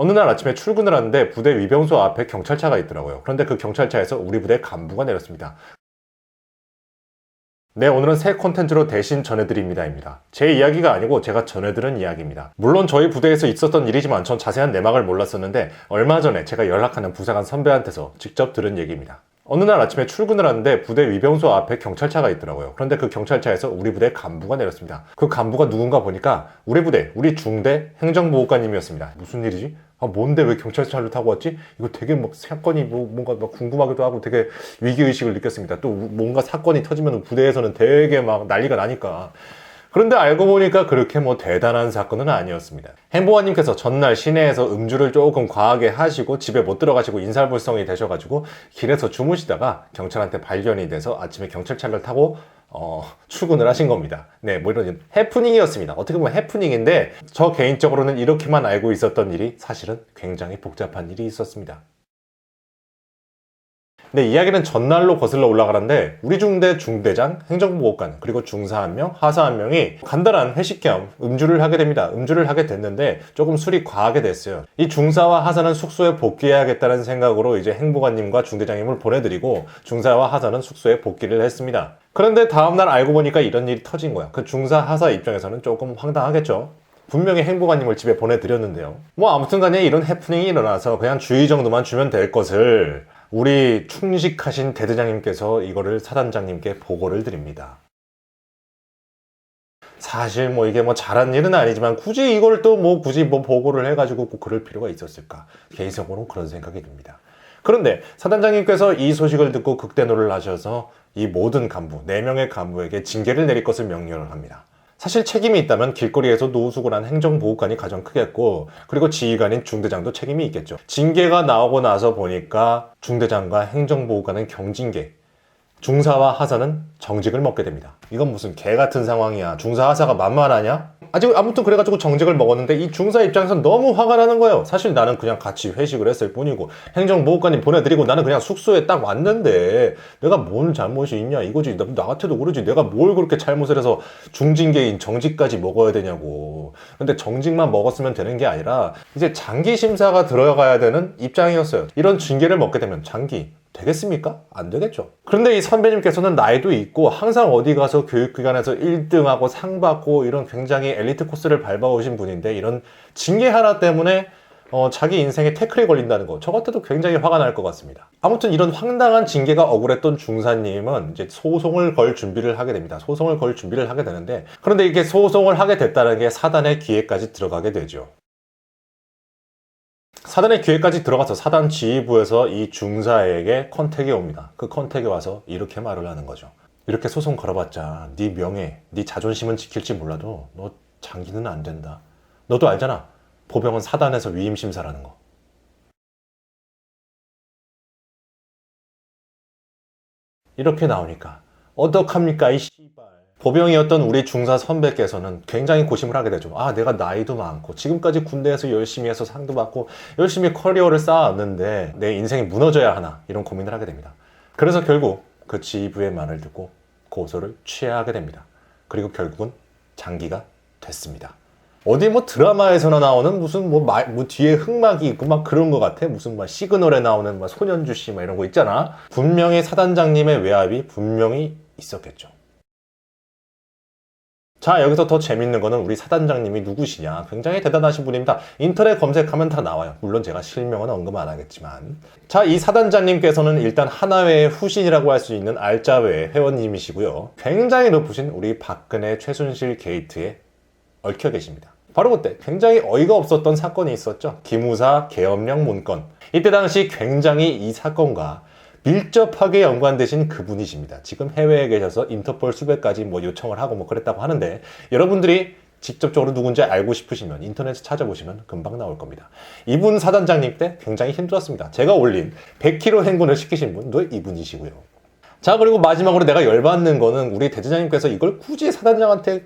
어느 날 아침에 출근을 하는데 부대 위병소 앞에 경찰차가 있더라고요. 그런데 그 경찰차에서 우리 부대 간부가 내렸습니다. 네, 오늘은 새 콘텐츠로 대신 전해드립니다입니다. 제 이야기가 아니고 제가 전해들은 이야기입니다. 물론 저희 부대에서 있었던 일이지만 전 자세한 내막을 몰랐었는데 얼마 전에 제가 연락하는 부사관 선배한테서 직접 들은 얘기입니다. 어느 날 아침에 출근을 하는데 부대 위병소 앞에 경찰차가 있더라고요. 그런데 그 경찰차에서 우리 부대 간부가 내렸습니다. 그 간부가 누군가 보니까 우리 부대, 우리 중대 행정보호관님이었습니다. 무슨 일이지? 아, 뭔데 왜 경찰차를 타고 왔지? 이거 되게 뭐 사건이 뭔가 막 궁금하기도 하고 되게 위기의식을 느꼈습니다. 또 뭔가 사건이 터지면 부대에서는 되게 막 난리가 나니까. 그런데 알고 보니까 그렇게 뭐 대단한 사건은 아니었습니다. 행보관님께서 전날 시내에서 음주를 조금 과하게 하시고 집에 못 들어가시고 인사불성이 되셔가지고 길에서 주무시다가 경찰한테 발견이 돼서 아침에 경찰차를 타고 출근을 하신 겁니다. 네, 뭐 이런 해프닝이었습니다. 어떻게 보면 해프닝인데 저 개인적으로는 이렇게만 알고 있었던 일이 사실은 굉장히 복잡한 일이 있었습니다. 네, 이야기는 전날로 거슬러 올라가는데 우리 중대 중대장, 행정보호관, 그리고 중사 한 명, 하사 한 명이 간단한 회식 겸 음주를 하게 됩니다. 음주를 하게 됐는데 조금 술이 과하게 됐어요. 이 중사와 하사는 숙소에 복귀해야겠다는 생각으로 이제 행보관님과 중대장님을 보내드리고 중사와 하사는 숙소에 복귀를 했습니다. 그런데 다음날 알고 보니까 이런 일이 터진 거야. 그 중사, 하사 입장에서는 조금 황당하겠죠. 분명히 행보관님을 집에 보내드렸는데요. 뭐 아무튼 간에 이런 해프닝이 일어나서 그냥 주의 정도만 주면 될 것을 우리 충식하신 대대장님께서 이거를 사단장님께 보고를 드립니다. 사실 뭐 이게 뭐 잘한 일은 아니지만 굳이 이걸 또 뭐 굳이 뭐 보고를 해가지고 꼭 그럴 필요가 있었을까? 개인적으로는 그런 생각이 듭니다. 그런데 사단장님께서 이 소식을 듣고 극대노를 하셔서 이 모든 간부, 4명의 간부에게 징계를 내릴 것을 명령을 합니다. 사실 책임이 있다면 길거리에서 노숙을 한 행정보호관이 가장 크겠고 그리고 지휘관인 중대장도 책임이 있겠죠. 징계가 나오고 나서 보니까 중대장과 행정보호관은 경징계, 중사와 하사는 정직을 먹게 됩니다. 이건 무슨 개 같은 상황이야. 중사 하사가 만만하냐? 아무튼 그래가지고 정직을 먹었는데 이 중사 입장에서는 너무 화가 나는 거예요. 사실 나는 그냥 같이 회식을 했을 뿐이고 행정보호관님 보내드리고 나는 그냥 숙소에 딱 왔는데 내가 뭔 잘못이 있냐 이거지. 나 같아도 그러지. 내가 뭘 그렇게 잘못을 해서 중징계인 정직까지 먹어야 되냐고. 근데 정직만 먹었으면 되는 게 아니라 이제 장기 심사가 들어가야 되는 입장이었어요. 이런 징계를 먹게 되면 장기 되겠습니까? 안 되겠죠. 그런데 이 선배님께서는 나이도 있고 항상 어디 가서 교육기관에서 1등하고 상 받고 이런 굉장히 엘리트 코스를 밟아오신 분인데 이런 징계 하나 때문에 자기 인생에 태클이 걸린다는 거, 저 같아도 굉장히 화가 날 것 같습니다. 아무튼 이런 황당한 징계가 억울했던 중사님은 이제 소송을 걸 준비를 하게 됩니다. 소송을 걸 준비를 하게 되는데 그런데 이게 소송을 하게 됐다는 게 사단의 기회까지 들어가게 되죠. 사단의 기회까지 들어가서 사단 지휘부에서 이 중사에게 컨택이 옵니다. 그 컨택이 와서 이렇게 말을 하는 거죠. 이렇게 소송 걸어봤자 네 명예, 네 자존심은 지킬지 몰라도 너 장기는 안 된다. 너도 알잖아. 보병은 사단에서 위임 심사라는 거. 이렇게 나오니까 어떡합니까 이 씨발. 보병이었던 우리 중사 선배께서는 굉장히 고심을 하게 되죠. 아, 내가 나이도 많고 지금까지 군대에서 열심히 해서 상도 받고 열심히 커리어를 쌓아왔는데 내 인생이 무너져야 하나 이런 고민을 하게 됩니다. 그래서 결국 그 지휘부의 말을 듣고 고소를 취하게 됩니다. 그리고 결국은 장기가 됐습니다. 어디 뭐 드라마에서나 나오는 무슨 뭐 뒤에 흑막이 있고 막 그런 것 같아. 무슨 막 시그널에 나오는 막 손현주 씨 막 이런 거 있잖아. 분명히 사단장님의 외압이 분명히 있었겠죠. 자, 여기서 더 재밌는 거는 우리 사단장님이 누구시냐. 굉장히 대단하신 분입니다. 인터넷 검색하면 다 나와요. 물론 제가 실명은 언급 안 하겠지만. 자, 이 사단장님께서는 일단 하나회의 후신이라고 할 수 있는 알짜회 회원님이시고요. 굉장히 높으신 우리 박근혜 최순실 게이트에 얽혀 계십니다. 바로 그때 굉장히 어이가 없었던 사건이 있었죠. 기무사 계엄령 문건. 이때 당시 굉장히 이 사건과 밀접하게 연관되신 그분이십니다. 지금 해외에 계셔서 인터폴 수배까지 뭐 요청을 하고 뭐 그랬다고 하는데 여러분들이 직접적으로 누군지 알고 싶으시면 인터넷에 찾아보시면 금방 나올 겁니다. 이분 사단장님 때 굉장히 힘들었습니다. 제가 올린 100km 행군을 시키신 분도 이분이시고요. 자, 그리고 마지막으로 내가 열받는 거는 우리 대대장님께서 이걸 굳이 사단장한테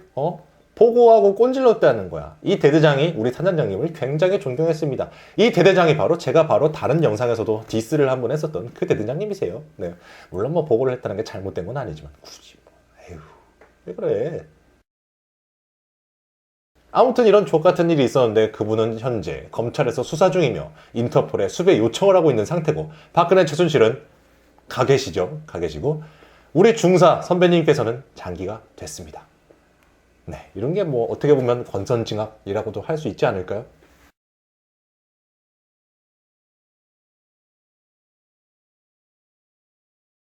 보고하고 꼰질렀다는 거야. 이 대대장이 우리 사단장님을 굉장히 존경했습니다. 이 대대장이 제가 바로 다른 영상에서도 디스를 한번 했었던 그 대대장님이세요. 네. 물론 뭐 보고를 했다는 게 잘못된 건 아니지만 굳이 뭐, 에휴, 왜 그래? 아무튼 이런 족같은 일이 있었는데 그분은 현재 검찰에서 수사 중이며 인터폴에 수배 요청을 하고 있는 상태고, 박근혜 최순실은 가 계시죠. 가 계시고, 우리 중사 선배님께서는 장기가 됐습니다. 네, 이런 게 뭐 어떻게 보면 권선징악이라고도 할 수 있지 않을까요?